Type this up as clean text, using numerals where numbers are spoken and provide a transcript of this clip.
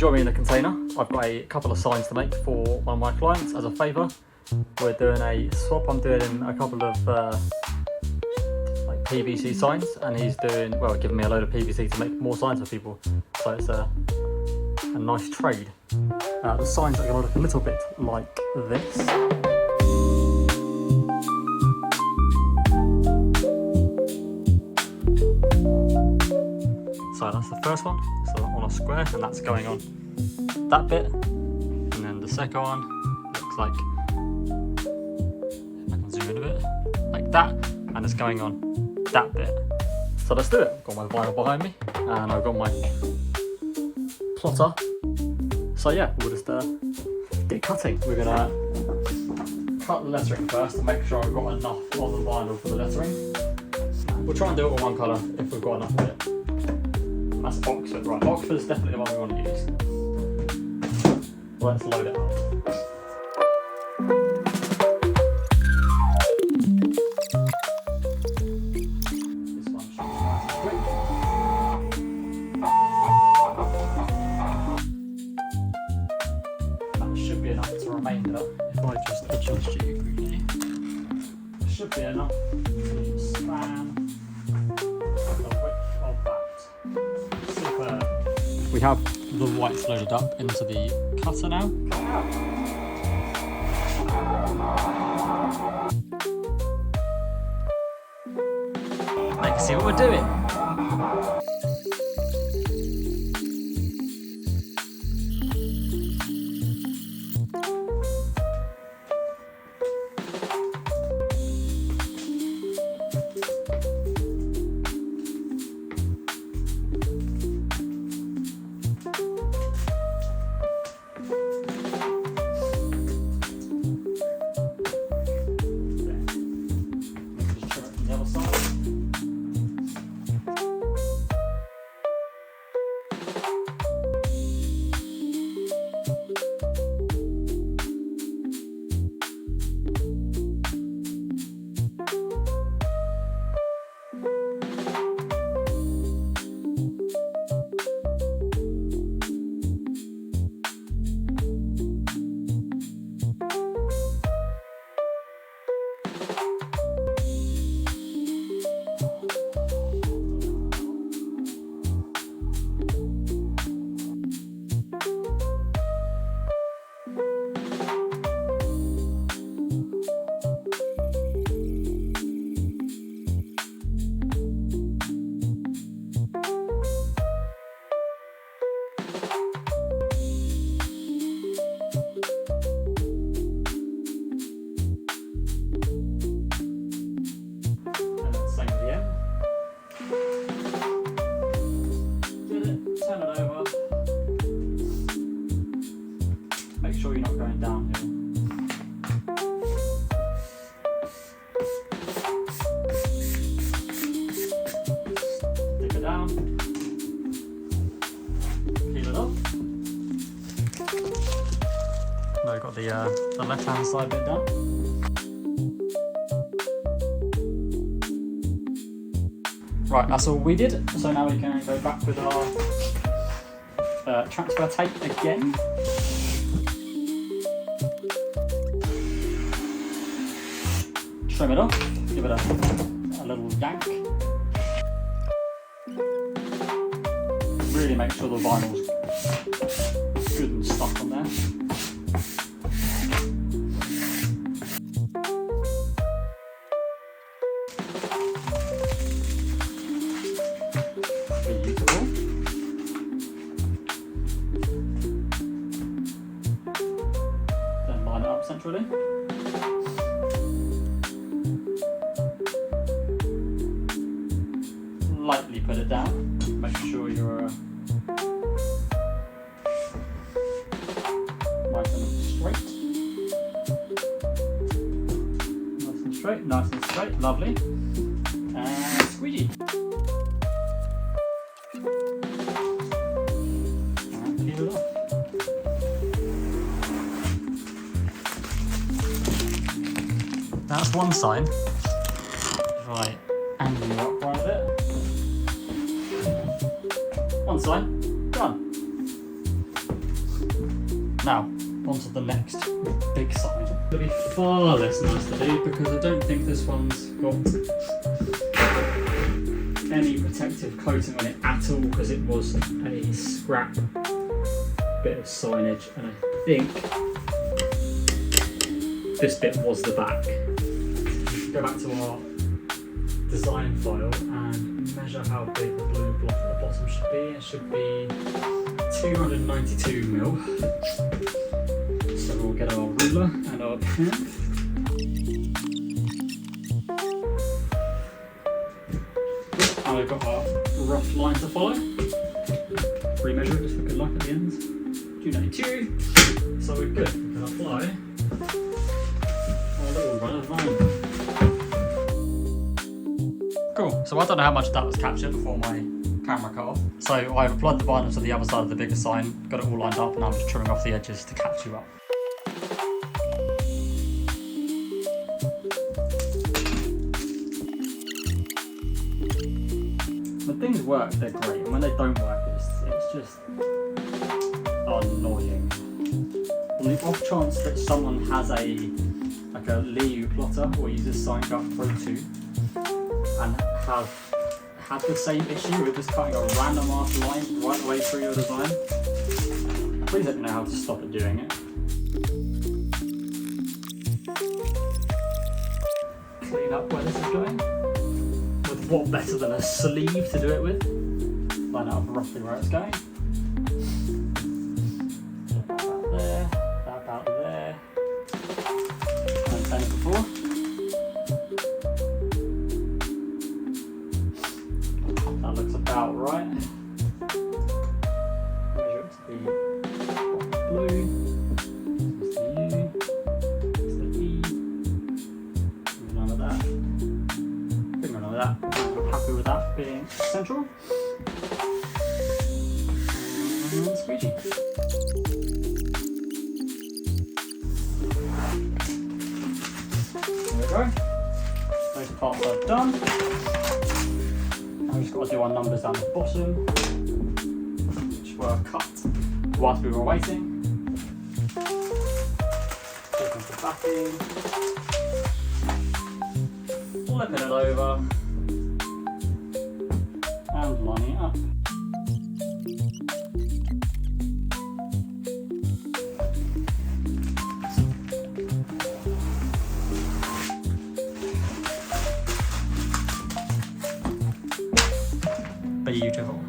join me in the container. I've got a couple of signs to make for one of my clients as a favour. We're doing a swap. I'm doing a couple of like PVC signs, and he's doing, well, giving me a load of PVC to make more signs for people. So it's a nice trade. The signs are going to look a little bit like this. So that's the first one, so on a square, and that's going on that bit. And then the second one looks like, if I can zoom in a bit, like that, and it's going on that bit. So let's do it. I've got my vinyl behind me, and I've got my plotter. So yeah, we'll just get cutting. We're gonna cut the lettering first to make sure I've got enough on the vinyl for the lettering. We'll try and do it in one colour if we've got enough of it. That's Oxford, right? Oxford's definitely the one we want to use. Let's load it up. This one should be nice and quick. That should be enough to remainder if I just adjust you quickly. Should be enough to span the width of that. Superb. We have the whites loaded up into the cutter now. Let's see what we're doing. You're not going downhill. Dip it down. Peel it off. Now we've got the left-hand side bit done. Right, that's all we did. So now we can go back with our transfer tape again. Trim it off, give it a little yank. Really make sure the vinyl's good and stuck on there. Beautiful. Then line it up centrally. Lightly put it down, make sure you're nice and straight. Nice and straight, lovely. And squeegee. And peel it off. That's one sign. Right, angle you up quite a bit. One sign, done. Now, on to the next big sign. It'll be far less nice to do because I don't think this one's got any protective coating on it at all because it was a scrap bit of signage, and I think this bit was the back. Go back to our design file and measure how big the blue block at the bottom should be. It should be 292mm. So we'll get our ruler and our pen. And we've got our rough line to follow. Remeasure it just for good luck at the ends. 292. So we're good. We can apply our little run of line. Cool. So I don't know how much of that was captured before my camera cut off. So I've applied the vinyl to the other side of the bigger sign, got it all lined up, and I'm just trimming off the edges to catch you up. When things work, they're great, and when they don't work, it's just annoying. On the off chance that someone has a Liu plotter or uses Sign Cut Pro 2 and have had the same issue with just cutting a random ass line right the way through your design, please let me know how to stop it doing it. Clean up where this is going. With what better than a sleeve to do it with? Line out roughly where it's going. About there, about there. And same as before. That looks about right. Measure it to be blue. It's the U. It's the E. None of that. None of that. I'm happy with that being central. And squeegee. There we go. Those parts are done. I've just got to do our numbers down the bottom, which were cut whilst we were waiting. Taking the backing, flipping it over, and lining it up. Beautiful.